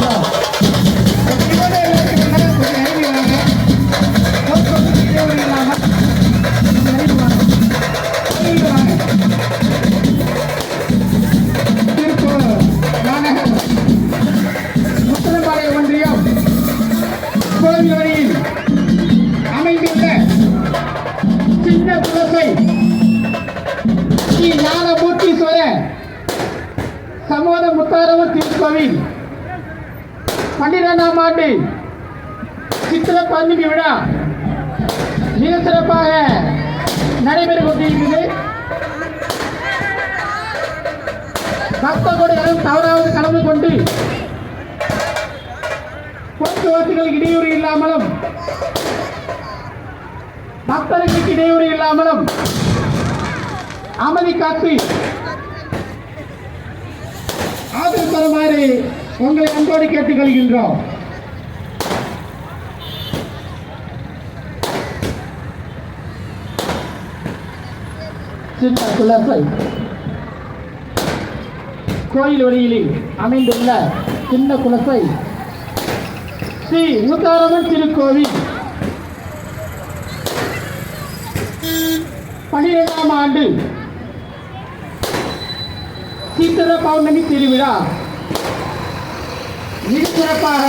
கொள்கின்றோம். முத்தனம்பாளையம் ஒன்றியம் கோவில் வழியில் அமைந்துள்ள சின்ன குலசை ஸ்ரீ ஞானமூர்த்தீஸ்வரர் சமோத முத்தாரவர் திருக்கோவில் 12ஆம் ஆண்டு சித்திர பண்டிகை விழா மிக சிறப்பாக நடைபெற்றுக் கொண்டிருக்கிறது. பக்தகோடிகளும் தவறாவது கலந்து கொண்டு போக்குவரத்துகளுக்கு இடையூறு இல்லாமலும் பக்தர்களுக்கு இடையூறு இல்லாமலும் அமைதி காத்து ஆதரவு தருமாறு உங்களை அன்போடு கேட்டுக்கொள்கின்றோம். சின்ன குலசை கோயில் வழியில் அமைந்துள்ள சின்ன குலசை ஸ்ரீ முத்தாரம்மன் திருக்கோவில் 12ஆம் ஆண்டு சித்திர பௌர்ணமி திருவிழா மிக சிறப்பாக